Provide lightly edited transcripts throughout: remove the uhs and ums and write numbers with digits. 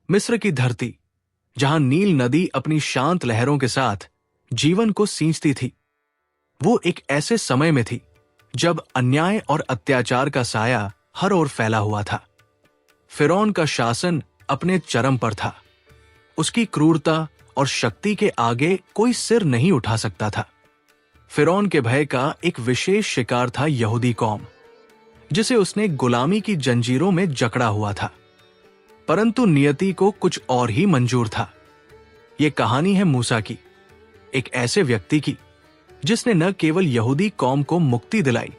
मिस्र की धरती, जहां नील नदी अपनी शांत लहरों के साथ जीवन को सींचती थी, वो एक ऐसे समय में थी जब अन्याय और अत्याचार का साया हर ओर फैला हुआ था। फिरौन का शासन अपने चरम पर था। उसकी क्रूरता और शक्ति के आगे कोई सिर नहीं उठा सकता था। फिरौन के भय का एक विशेष शिकार था यहूदी कौम, जिसे उसने गुलामी की जंजीरों में जकड़ा हुआ था। परंतु नियति को कुछ और ही मंजूर था। यह कहानी है मूसा की, एक ऐसे व्यक्ति की जिसने न केवल यहूदी कौम को मुक्ति दिलाई,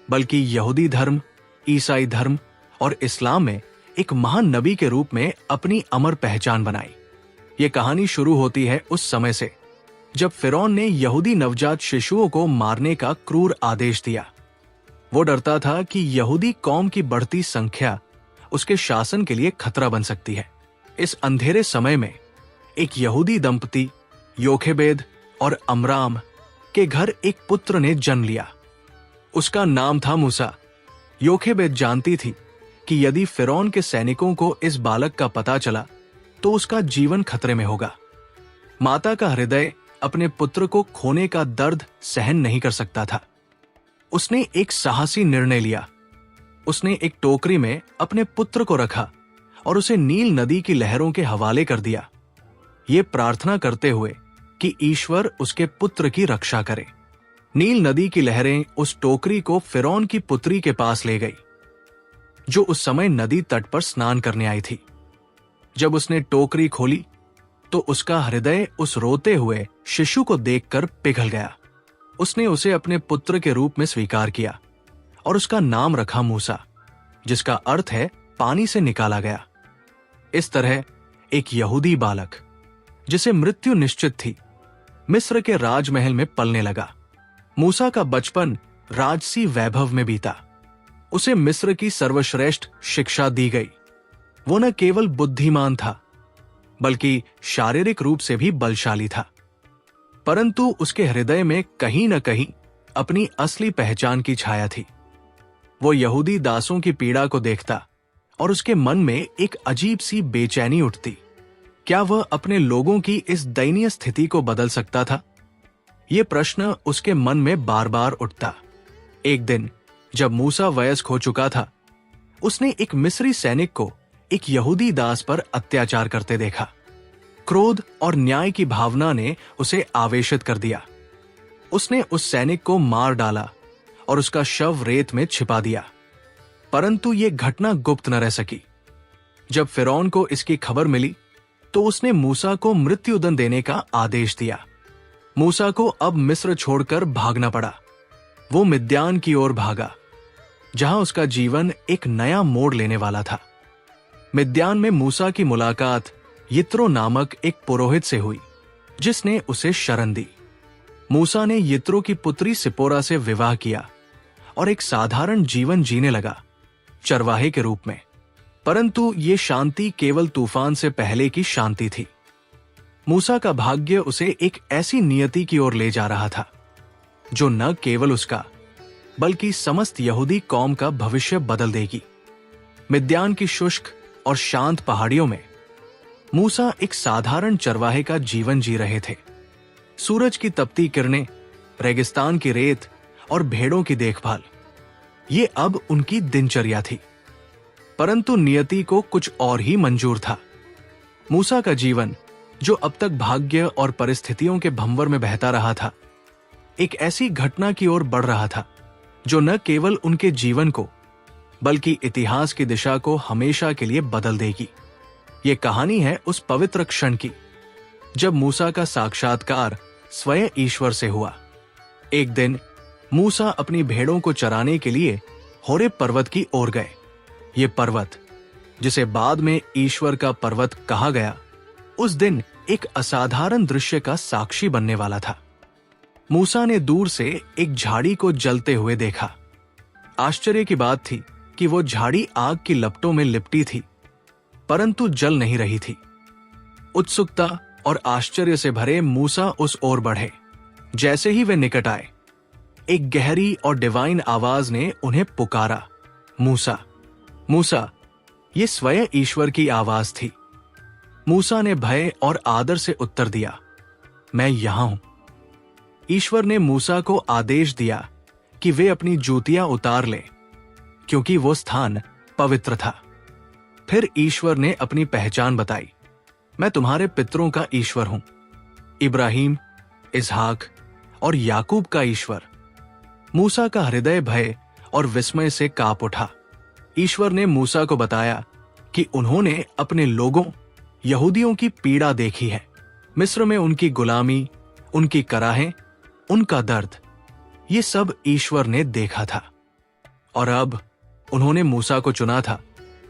बल्कि यहूदी धर्म, ईसाई धर्म और इस्लाम में एक महान नबी के रूप में अपनी अमर पहचान बनाई। यह कहानी शुरू होती है उस समय से जब फिरौन ने यहूदी नवजात शिशुओं को मारने का क्रूर आदेश दिया। वो डरता था कि यहूदी कौम की बढ़ती संख्या उसके शासन के लिए खतरा बन सकती है। इस अंधेरे समय में एक यहूदी दंपति योखेबेद और अमराम के घर एक पुत्र ने जन्म लिया। उसका नाम था मूसा। योखेबेद जानती थी कि यदि फिरौन के सैनिकों को इस बालक का पता चला तो उसका जीवन खतरे में होगा। माता का हृदय अपने पुत्र को खोने का दर्द सहन नहीं कर सकता था। उसने एक साहसी निर्णय लिया। उसने एक टोकरी में अपने पुत्र को रखा और उसे नील नदी की लहरों के हवाले कर दिया, ये प्रार्थना करते हुए कि ईश्वर उसके पुत्र की रक्षा करे। नील नदी की लहरें उस टोकरी को फिरौन की पुत्री के पास ले गई, जो उस समय नदी तट पर स्नान करने आई थी। जब उसने टोकरी खोली तो उसका हृदय उस रोते हुए शिशु को देखकर पिघल गया। उसने उसे अपने पुत्र के रूप में स्वीकार किया और उसका नाम रखा मूसा, जिसका अर्थ है पानी से निकाला गया। इस तरह एक यहूदी बालक, जिसे मृत्यु निश्चित थी, मिस्र के राजमहल में पलने लगा। मूसा का बचपन राजसी वैभव में बीता। उसे मिस्र की सर्वश्रेष्ठ शिक्षा दी गई। वो न केवल बुद्धिमान था, बल्कि शारीरिक रूप से भी बलशाली था। परंतु उसके हृदय में कहीं न कहीं अपनी असली पहचान की छाया थी। वो यहूदी दासों की पीड़ा को देखता और उसके मन में एक अजीब सी बेचैनी उठती। क्या वह अपने लोगों की इस दयनीय स्थिति को बदल सकता था? ये प्रश्न उसके मन में बार बार उठता। एक दिन जब मूसा वयस्क हो चुका था, उसने एक मिस्री सैनिक को एक यहूदी दास पर अत्याचार करते देखा। क्रोध और न्याय की भावना ने उसे आवेशित कर दिया। उसने उस सैनिक को मार डाला और उसका शव रेत में छिपा दिया। परंतु यह घटना गुप्त न रह सकी। जब फिरौन को इसकी खबर मिली तो उसने मूसा को मृत्युदंड देने का आदेश दिया। मूसा को अब मिस्र छोड़कर भागना पड़ा। वो मिद्यान की ओर भागा, जहां उसका जीवन एक नया मोड़ लेने वाला था। मिद्यान में मूसा की मुलाकात यित्रो नामक एक पुरोहित से हुई, जिसने उसे शरण दी। मूसा ने यित्रो की पुत्री सिपोरा से विवाह किया और एक साधारण जीवन जीने लगा, चरवाहे के रूप में। परंतु ये शांति केवल तूफान से पहले की शांति थी। मूसा का भाग्य उसे एक ऐसी नियति की ओर ले जा रहा था जो न केवल उसका, बल्कि समस्त यहूदी कौम का भविष्य बदल देगी। मिद्यान की शुष्क और शांत पहाड़ियों में मूसा एक साधारण चरवाहे का जीवन जी रहे थे। सूरज की तपती किरणें, रेगिस्तान की रेत और भेड़ों की देखभाल, ये अब उनकी दिनचर्या थी। परंतु नियति को कुछ और ही मंजूर था। मूसा का जीवन, जो अब तक भाग्य और परिस्थितियों के भंवर में बहता रहा था, एक ऐसी घटना की ओर बढ़ रहा था जो न केवल उनके जीवन को, बल्कि इतिहास की दिशा को हमेशा के लिए बदल देगी। ये कहानी है उस पवित्र क्षण की जब मूसा का साक्षात्कार स्वयं ईश्वर से हुआ। एक दिन मूसा अपनी भेड़ों को चराने के लिए होरेब पर्वत की ओर गए। ये पर्वत, जिसे बाद में ईश्वर का पर्वत कहा गया, उस दिन एक असाधारण दृश्य का साक्षी बनने वाला था। मूसा ने दूर से एक झाड़ी को जलते हुए देखा। आश्चर्य की बात थी कि वो झाड़ी आग की लपटों में लिपटी थी, परंतु जल नहीं रही थी। उत्सुकता और आश्चर्य से भरे मूसा उस ओर बढ़े। जैसे ही वे निकट आए, एक गहरी और डिवाइन आवाज ने उन्हें पुकारा, मूसा, मूसा। ये स्वयं ईश्वर की आवाज थी। मूसा ने भय और आदर से उत्तर दिया, मैं यहां हूं। ईश्वर ने मूसा को आदेश दिया कि वे अपनी जूतियां उतार लें, क्योंकि वो स्थान पवित्र था। फिर ईश्वर ने अपनी पहचान बताई, मैं तुम्हारे पितरों का ईश्वर हूं, इब्राहिम, इसहाक और याकूब का ईश्वर। मूसा का हृदय भय और विस्मय से कांप उठा। ईश्वर ने मूसा को बताया कि उन्होंने अपने लोगों यहूदियों की पीड़ा देखी है। मिस्र में उनकी गुलामी, उनकी कराहें, उनका दर्द, ये सब ईश्वर ने देखा था। और अब उन्होंने मूसा को चुना था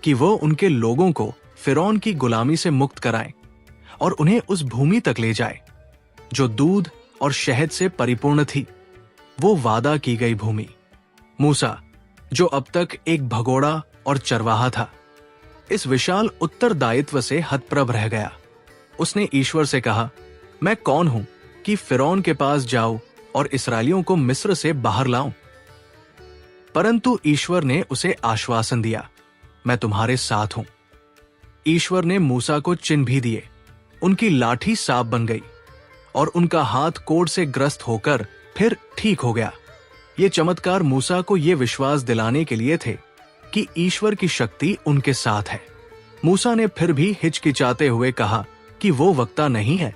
कि वो उनके लोगों को फिरौन की गुलामी से मुक्त कराएं और उन्हें उस भूमि तक ले जाए जो दूध और शहद से परिपूर्ण थी, वो वादा की गई भूमि। मूसा, जो अब तक एक भगोड़ा और चरवाहा था, इस विशाल उत्तरदायित्व से हतप्रभ रह गया। उसने ईश्वर से कहा, मैं कौन हूं कि फिरौन के पास जाऊं और इस्राएलियों को मिस्र से बाहर लाऊं? परंतु ईश्वर ने उसे आश्वासन दिया, मैं तुम्हारे साथ हूं। ईश्वर ने मूसा को चिन्ह भी दिए। उनकी लाठी सांप बन गई और उनका हाथ कोढ़ से ग्रस्त होकर फिर ठीक हो गया। ये चमत्कार मूसा को यह विश्वास दिलाने के लिए थे कि ईश्वर की शक्ति उनके साथ है। मूसा ने फिर भी हिचकिचाते हुए कहा कि वो वक्ता नहीं है,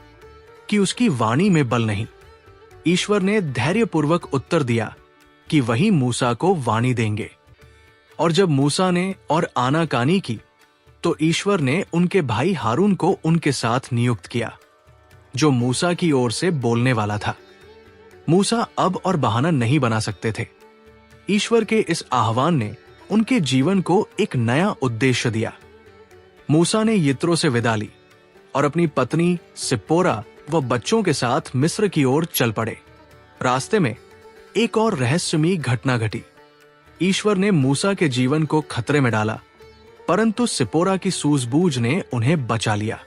कि उसकी वाणी में बल नहीं। ईश्वर ने धैर्यपूर्वक उत्तर दिया कि वही मूसा को वाणी देंगे। और जब मूसा ने और आनाकानी की, तो ईश्वर ने उनके भाई हारून को उनके साथ नियुक्त किया, जो मूसा की ओर से बोलने वाला था। मूसा अब और बहाना नहीं बना सकते थे। ईश्वर के इस आह्वान ने उनके जीवन को एक नया उद्देश्य दिया। मूसा ने यित्रो से विदा ली और अपनी पत्नी सिप्पोरा व बच्चों के साथ मिस्र की ओर चल पड़े। रास्ते में एक और रहस्यमयी घटना घटी। ईश्वर ने मूसा के जीवन को खतरे में डाला, परंतु सिप्पोरा की सूझबूझ ने उन्हें बचा लिया।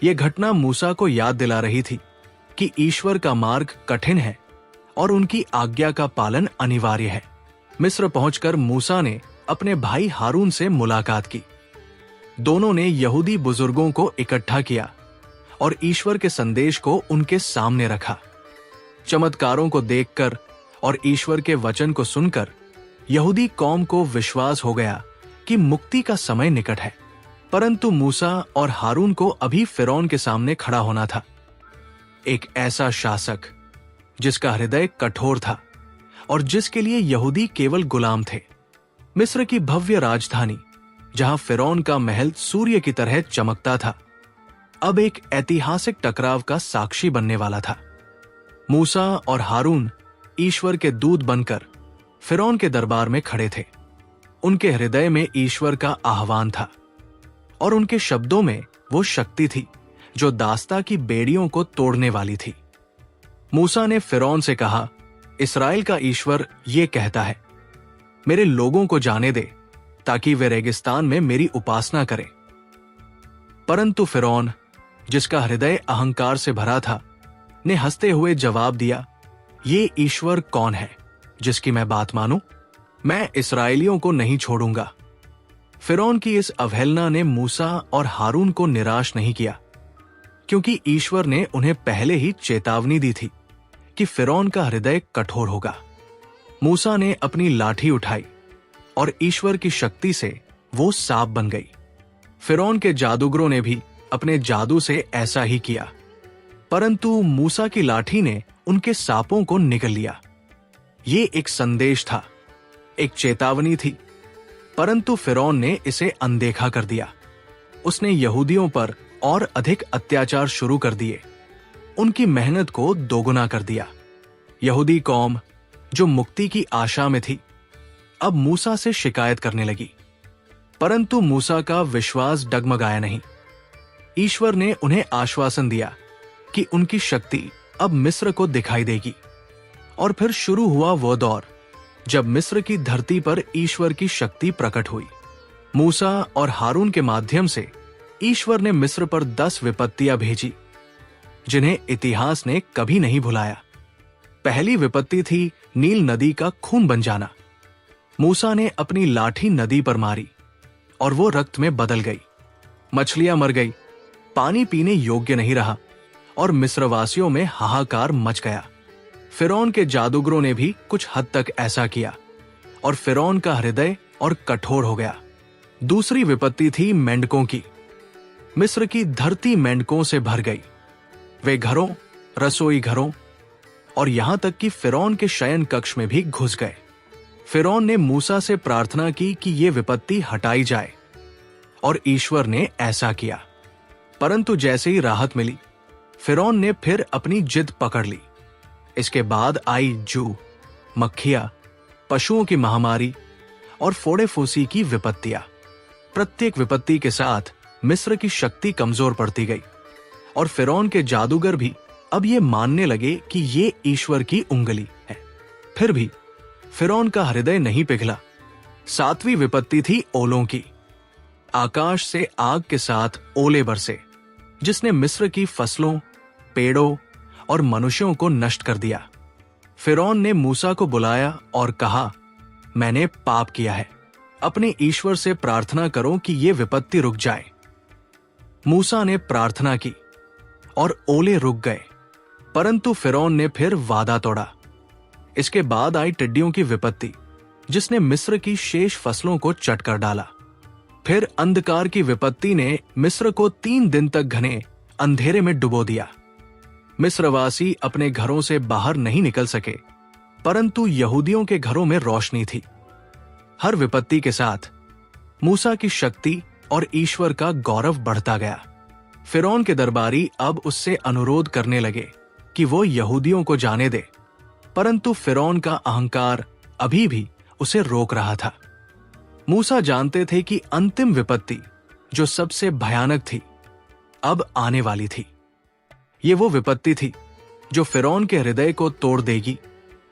यह घटना मूसा को याद दिला रही थी कि ईश्वर का मार्ग कठिन है और उनकी आज्ञा का पालन अनिवार्य है। मिस्र पहुंचकर मूसा ने अपने भाई हारून से मुलाकात की। दोनों ने यहूदी बुजुर्गों को इकट्ठा किया और ईश्वर के संदेश को उनके सामने रखा। चमत्कारों को देखकर और ईश्वर के वचन को सुनकर यहूदी कौम को विश्वास हो गया कि मुक्ति का समय निकट है। परंतु मूसा और हारून को अभी फिरौन के सामने खड़ा होना था, एक ऐसा शासक जिसका हृदय कठोर था और जिसके लिए यहूदी केवल गुलाम थे। मिस्र की भव्य राजधानी, जहां फिरौन का महल सूर्य की तरह चमकता था, अब एक ऐतिहासिक टकराव का साक्षी बनने वाला था। मूसा और हारून ईश्वर के दूत बनकर फिरौन के दरबार में खड़े थे। उनके हृदय में ईश्वर का आह्वान था और उनके शब्दों में वो शक्ति थी जो दास्ता की बेड़ियों को तोड़ने वाली थी। मूसा ने फिरौन से कहा, इस्राएल का ईश्वर ये कहता है, मेरे लोगों को जाने दे ताकि वे रेगिस्तान में मेरी उपासना करें। परंतु फिरौन, जिसका हृदय अहंकार से भरा था, ने हंसते हुए जवाब दिया, ये ईश्वर कौन है जिसकी मैं बात मानूं? मैं इस्राएलियों को नहीं छोड़ूंगा। फिरौन की इस अवहेलना ने मूसा और हारून को निराश नहीं किया, क्योंकि ईश्वर ने उन्हें पहले ही चेतावनी दी थी कि फिरौन का हृदय कठोर होगा। मूसा ने अपनी लाठी उठाई और ईश्वर की शक्ति से वो सांप बन गई। फिरौन के जादूगरों ने भी अपने जादू से ऐसा ही किया, परंतु मूसा की लाठी ने उनके सांपों को निगल लिया। ये एक संदेश था, एक चेतावनी थी, परंतु फिरौन ने इसे अनदेखा कर दिया। उसने यहूदियों पर और अधिक अत्याचार शुरू कर दिए, उनकी मेहनत को दोगुना कर दिया। यहूदी कौम, जो मुक्ति की आशा में थी, अब मूसा से शिकायत करने लगी, परंतु मूसा का विश्वास डगमगाया नहीं। ईश्वर ने उन्हें आश्वासन दिया कि उनकी शक्ति अब मिस्र को दिखाई देगी। और फिर शुरू हुआ वो दौर जब मिस्र की धरती पर ईश्वर की शक्ति प्रकट हुई। मूसा और हारून के माध्यम से ईश्वर ने मिस्र पर 10 विपत्तियां भेजी, जिन्हें इतिहास ने कभी नहीं भुलाया। पहली विपत्ति थी नील नदी का खून बन जाना। मूसा ने अपनी लाठी नदी पर मारी और वो रक्त में बदल गई। मछलियां मर गई, पानी पीने योग्य नहीं रहा और मिस्रवासियों में हाहाकार मच गया। फिरौन के जादूगरों ने भी कुछ हद तक ऐसा किया और फिरौन का हृदय और कठोर हो गया। दूसरी विपत्ति थी मेंढकों की। मिस्र की धरती मेंढकों से भर गई। वे घरों, रसोई घरों और यहां तक कि फिरौन के शयन कक्ष में भी घुस गए। फिरौन ने मूसा से प्रार्थना की कि ये विपत्ति हटाई जाए और ईश्वर ने ऐसा किया। परंतु जैसे ही राहत मिली, फिरौन ने फिर अपनी जिद पकड़ ली। इसके बाद आई जू, मक्खियां, पशुओं की महामारी और फोड़े फूसी की विपत्तियां। प्रत्येक विपत्ति के साथ मिस्र की शक्ति कमजोर पड़ती गई और फिरौन के जादूगर भी अब ये मानने लगे कि ये ईश्वर की उंगली है। फिर भी फिरौन का हृदय नहीं पिघला। सातवीं विपत्ति थी ओलों की। आकाश से आग के साथ ओले बरसे, जिसने मिस्र की फसलों, पेड़ों और मनुष्यों को नष्ट कर दिया। फिरौन ने मूसा को बुलाया और कहा, मैंने पाप किया है, अपने ईश्वर से प्रार्थना करो कि ये विपत्ति रुक जाए। मूसा ने प्रार्थना की और ओले रुक गए, परंतु फिरौन ने फिर वादा तोड़ा। इसके बाद आई टिड्डियों की विपत्ति, जिसने मिस्र की शेष फसलों को चट कर डाला। फिर अंधकार की विपत्ति ने मिस्र को 3 दिन तक घने अंधेरे में डुबो दिया। मिस्रवासी अपने घरों से बाहर नहीं निकल सके, परंतु यहूदियों के घरों में रोशनी थी। हर विपत्ति के साथ मूसा की शक्ति और ईश्वर का गौरव बढ़ता गया। फिरौन के दरबारी अब उससे अनुरोध करने लगे कि वो यहूदियों को जाने दे, परंतु फिरौन का अहंकार अभी भी उसे रोक रहा था। मूसा जानते थे कि अंतिम विपत्ति, जो सबसे भयानक थी, अब आने वाली थी। ये वो विपत्ति थी जो फिरौन के हृदय को तोड़ देगी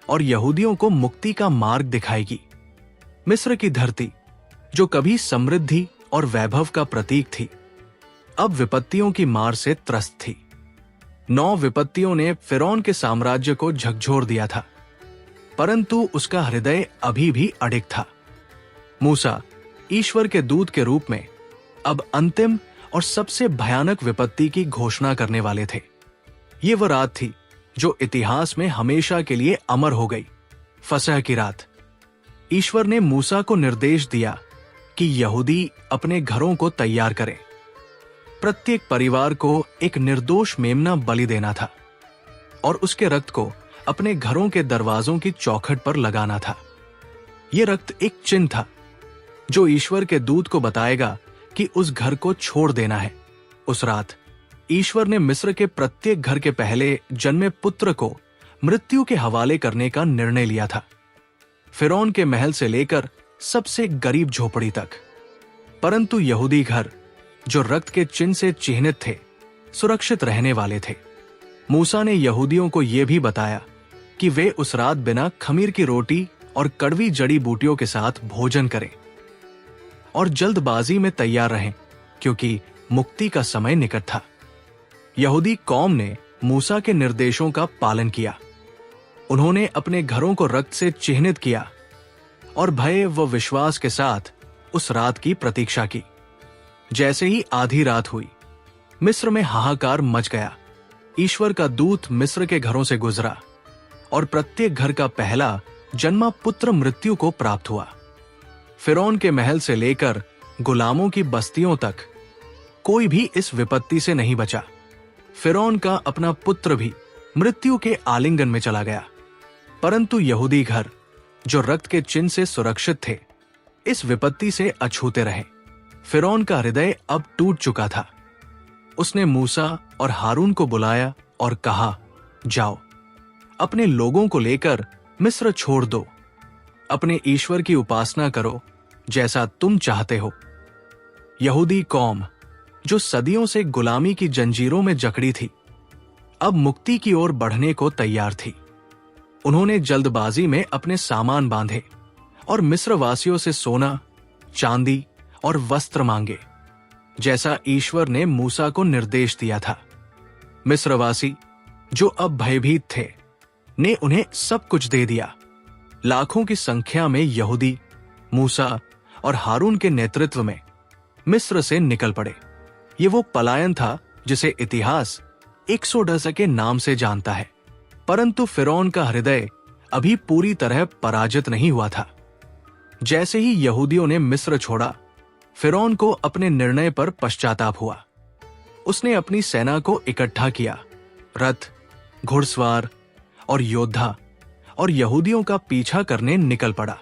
और यहूदियों को मुक्ति का मार्ग दिखाएगी। मिस्र की धरती, जो कभी समृद्धि और वैभव का प्रतीक थी, अब विपत्तियों की मार से त्रस्त थी। 9 विपत्तियों ने फिरौन के साम्राज्य को झकझोर दिया था, परंतु उसका हृदय अभी भी अडिग था। मूसा ईश्वर के दूत के रूप में अब अंतिम और सबसे भयानक विपत्ति की घोषणा करने वाले थे। ये वह रात थी जो इतिहास में हमेशा के लिए अमर हो गई, फसह की रात। ईश्वर ने मूसा को निर्देश दिया कि यहूदी अपने घरों को तैयार करें। प्रत्येक परिवार को एक निर्दोष मेमना बलि देना था और उसके रक्त को अपने घरों के दरवाजों की चौखट पर लगाना था। यह रक्त एक चिन्ह था जो ईश्वर के दूत को बताएगा कि उस घर को छोड़ देना है। उस रात ईश्वर ने मिस्र के प्रत्येक घर के पहले जन्मे पुत्र को मृत्यु के हवाले करने का निर्णय लिया था, फिरौन के महल से लेकर सबसे गरीब झोपड़ी तक। परंतु यहूदी घर, जो रक्त के चिन्ह से चिन्हित थे, सुरक्षित रहने वाले थे। मूसा ने यहूदियों को यह भी बताया कि वे उस रात बिना खमीर की रोटी और कड़वी जड़ी बूटियों के साथ भोजन करें और जल्दबाजी में तैयार रहें, क्योंकि मुक्ति का समय निकट था। यहूदी कौम ने मूसा के निर्देशों का पालन किया। उन्होंने अपने घरों को रक्त से चिन्हित किया और भय व विश्वास के साथ उस रात की प्रतीक्षा की। जैसे ही आधी रात हुई, मिस्र में हाहाकार मच गया। ईश्वर का दूत मिस्र के घरों से गुजरा और प्रत्येक घर का पहला जन्मा पुत्र मृत्यु को प्राप्त हुआ। फिरौन के महल से लेकर गुलामों की बस्तियों तक कोई भी इस विपत्ति से नहीं बचा। फिरौन का अपना पुत्र भी मृत्यु के आलिंगन में चला गया। परंतु यहूदी घर, जो रक्त के चिन्ह से सुरक्षित थे, इस विपत्ति से अछूते रहे। फिरौन का हृदय अब टूट चुका था। उसने मूसा और हारून को बुलाया और कहा, जाओ, अपने लोगों को लेकर मिस्र छोड़ दो। अपने ईश्वर की उपासना करो जैसा तुम चाहते हो। यहूदी कौम, जो सदियों से गुलामी की जंजीरों में जकड़ी थी, अब मुक्ति की ओर बढ़ने को तैयार थी। उन्होंने जल्दबाजी में अपने सामान बांधे और मिस्रवासियों से सोना, चांदी और वस्त्र मांगे, जैसा ईश्वर ने मूसा को निर्देश दिया था। मिस्रवासी, जो अब भयभीत थे, ने उन्हें सब कुछ दे दिया। लाखों की संख्या में यहूदी मूसा और हारून के नेतृत्व में मिस्र से निकल पड़े। ये वो पलायन था जिसे इतिहास एक्सोडस के नाम से जानता है। परंतु फिरौन का हृदय अभी पूरी तरह पराजित नहीं हुआ था। जैसे ही यहूदियों ने मिस्र छोड़ा, फिरौन को अपने निर्णय पर पश्चाताप हुआ। उसने अपनी सेना को इकट्ठा किया, रथ, घुड़सवार और योद्धा, और यहूदियों का पीछा करने निकल पड़ा।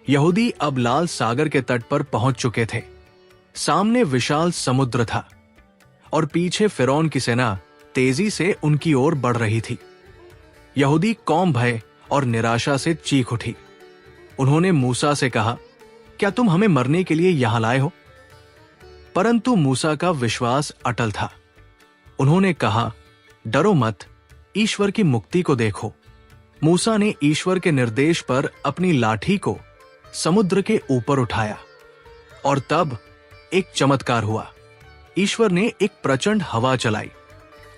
यहूदी अब लाल सागर के तट पर पहुंच चुके थे। सामने विशाल समुद्र था और पीछे फिरौन की सेना तेजी से उनकी ओर बढ़ रही थी। यहूदी कौम भय और निराशा से चीख उठी। उन्होंने मूसा से कहा, क्या तुम हमें मरने के लिए यहां लाए हो? परंतु मूसा का विश्वास अटल था। उन्होंने कहा, डरो मत, ईश्वर की मुक्ति को देखो। मूसा ने ईश्वर के निर्देश पर अपनी लाठी को समुद्र के ऊपर उठाया और तब एक चमत्कार हुआ। ईश्वर ने एक प्रचंड हवा चलाई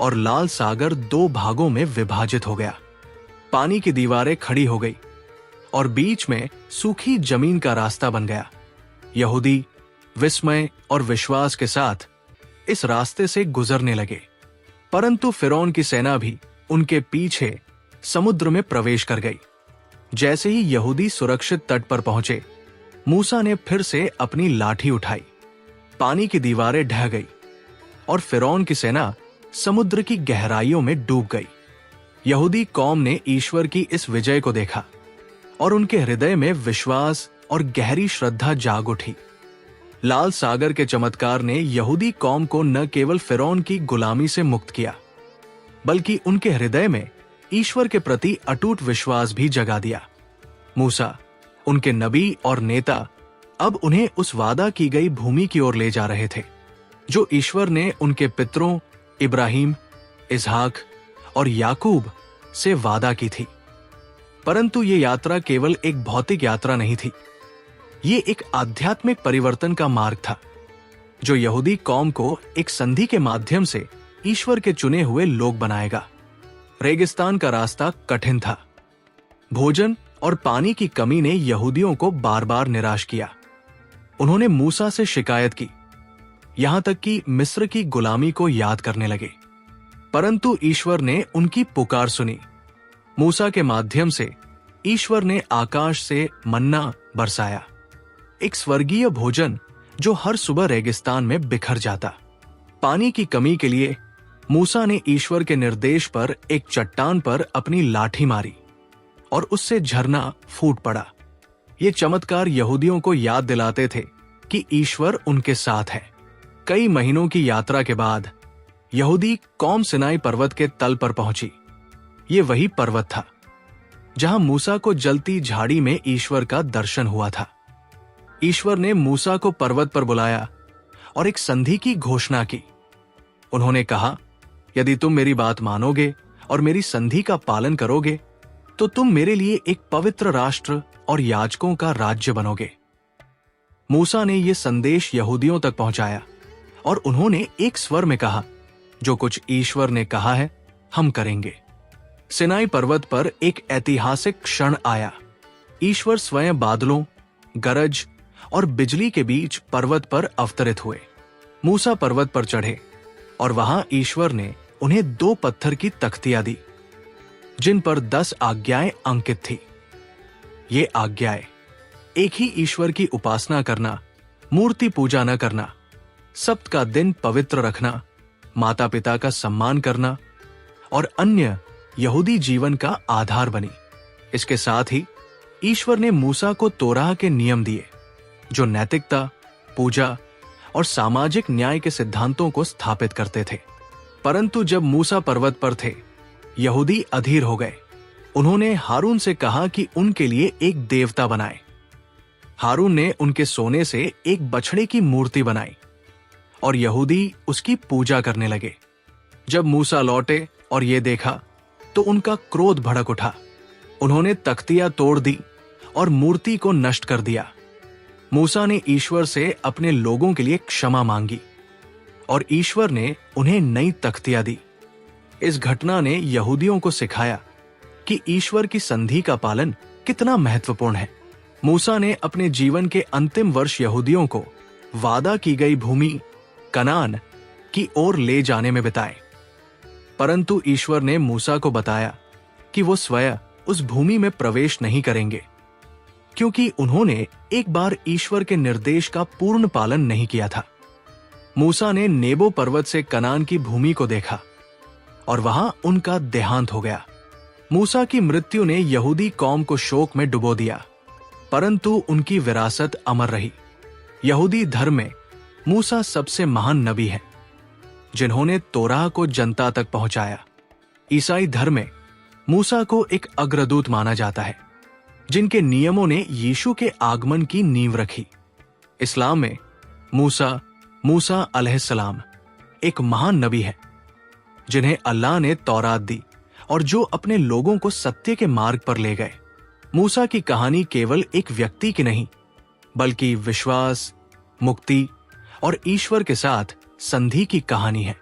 और लाल सागर दो भागों में विभाजित हो गया। पानी की दीवारें खड़ी हो गई और बीच में सूखी जमीन का रास्ता बन गया। यहूदी विस्मय और विश्वास के साथ इस रास्ते से गुजरने लगे, परंतु फिरौन की सेना भी उनके पीछे समुद्र में प्रवेश कर गई। जैसे ही यहूदी सुरक्षित तट पर पहुंचे, मूसा ने फिर से अपनी लाठी उठाई। पानी की दीवारें ढह गई और फिरौन की सेना समुद्र की गहराइयों में डूब गई। यहूदी कौम ने ईश्वर की इस विजय को देखा और उनके हृदय में विश्वास और गहरी श्रद्धा जाग उठी। लाल सागर के चमत्कार ने यहूदी कौम को न केवल फिरौन की गुलामी से मुक्त किया, बल्कि उनके हृदय में ईश्वर के प्रति अटूट विश्वास भी जगा दिया। मूसा, उनके नबी और नेता, अब उन्हें उस वादा की गई भूमि की ओर ले जा रहे थे जो ईश्वर ने उनके पितरों इब्राहिम, इसहाक और याकूब से वादा की थी। परंतु ये यात्रा केवल एक भौतिक यात्रा नहीं थी। ये एक आध्यात्मिक परिवर्तन का मार्ग था जो यहूदी कौम को एक संधि के माध्यम से ईश्वर के चुने हुए लोग बनाएगा। रेगिस्तान का रास्ता कठिन था। भोजन और पानी की कमी ने यहूदियों को बार बार निराश किया। उन्होंने मूसा से शिकायत की, यहां तक कि मिस्र की गुलामी को याद करने लगे। परंतु ईश्वर ने उनकी पुकार सुनी। मूसा के माध्यम से ईश्वर ने आकाश से मन्ना बरसाया, एक स्वर्गीय भोजन जो हर सुबह रेगिस्तान में बिखर जाता। पानी की कमी के लिए मूसा ने ईश्वर के निर्देश पर एक चट्टान पर अपनी लाठी मारी और उससे झरना फूट पड़ा। ये चमत्कार यहूदियों को याद दिलाते थे कि ईश्वर उनके साथ है। कई महीनों की यात्रा के बाद यहूदी कौम सिनाई पर्वत के तल पर पहुंची। ये वही पर्वत था जहां मूसा को जलती झाड़ी में ईश्वर का दर्शन हुआ था। ईश्वर ने मूसा को पर्वत पर बुलाया और एक संधि की घोषणा की। उन्होंने कहा, यदि तुम मेरी बात मानोगे और मेरी संधि का पालन करोगे तो तुम मेरे लिए एक पवित्र राष्ट्र और याजकों का राज्य बनोगे। मूसा ने यह संदेश यहूदियों तक पहुंचाया और उन्होंने एक स्वर में कहा, जो कुछ ईश्वर ने कहा है हम करेंगे। सिनाई पर्वत पर एक ऐतिहासिक क्षण आया। ईश्वर स्वयं बादलों, गरज और बिजली के बीच पर्वत पर अवतरित हुए। मूसा पर्वत पर चढ़े और वहां ईश्वर ने उन्हें 2 पत्थर की तख्तियां दी जिन पर 10 आज्ञाएं अंकित थी। ये आज्ञाएं एक ही ईश्वर की उपासना करना, मूर्ति पूजा न करना, सप्त का दिन पवित्र रखना, माता पिता का सम्मान करना और अन्य यहूदी जीवन का आधार बनी। इसके साथ ही ईश्वर ने मूसा को तोराह के नियम दिए जो नैतिकता, पूजा और सामाजिक न्याय के सिद्धांतों को स्थापित करते थे। परंतु जब मूसा पर्वत पर थे, यहूदी अधीर हो गए। उन्होंने हारून से कहा कि उनके लिए एक देवता बनाए। हारून ने उनके सोने से एक बछड़े की मूर्ति बनाई और यहूदी उसकी पूजा करने लगे। जब मूसा लौटे और ये देखा तो उनका क्रोध भड़क उठा। उन्होंने तख्तियां तोड़ दी और मूर्ति को नष्ट कर दिया। मूसा ने ईश्वर से अपने लोगों के लिए क्षमा मांगी और ईश्वर ने उन्हें नई तख्तियां दी। इस घटना ने यहूदियों को सिखाया कि ईश्वर की संधि का पालन कितना महत्वपूर्ण है। मूसा ने अपने जीवन के अंतिम वर्ष यहूदियों को वादा की गई भूमि कनान की ओर ले जाने में बिताए। परंतु ईश्वर ने मूसा को बताया कि वो स्वयं उस भूमि में प्रवेश नहीं करेंगे, क्योंकि उन्होंने एक बार ईश्वर के निर्देश का पूर्ण पालन नहीं किया था। मूसा ने नेबो पर्वत से कनान की भूमि को देखा और वहां उनका देहांत हो गया। मूसा की मृत्यु ने यहूदी कौम को शोक में डुबो दिया, परंतु उनकी विरासत अमर रही। यहूदी धर्म में मूसा सबसे महान नबी हैं, जिन्होंने तोराह को जनता तक पहुंचाया। ईसाई धर्म में मूसा को एक अग्रदूत माना जाता है, जिनके नियमों ने यीशु के आगमन की नींव रखी। इस्लाम में मूसा अलैहिस्सलाम एक महान नबी है, जिन्हें अल्लाह ने तौरात दी और जो अपने लोगों को सत्य के मार्ग पर ले गए। मूसा की कहानी केवल एक व्यक्ति की नहीं, बल्कि विश्वास, मुक्ति और ईश्वर के साथ संधि की कहानी है।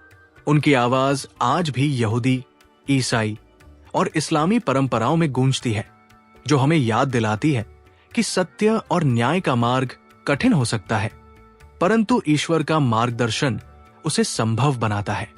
उनकी आवाज आज भी यहूदी, ईसाई और इस्लामी परंपराओं में गूंजती है, जो हमें याद दिलाती है कि सत्य और न्याय का मार्ग कठिन हो सकता है, परंतु ईश्वर का मार्गदर्शन उसे संभव बनाता है।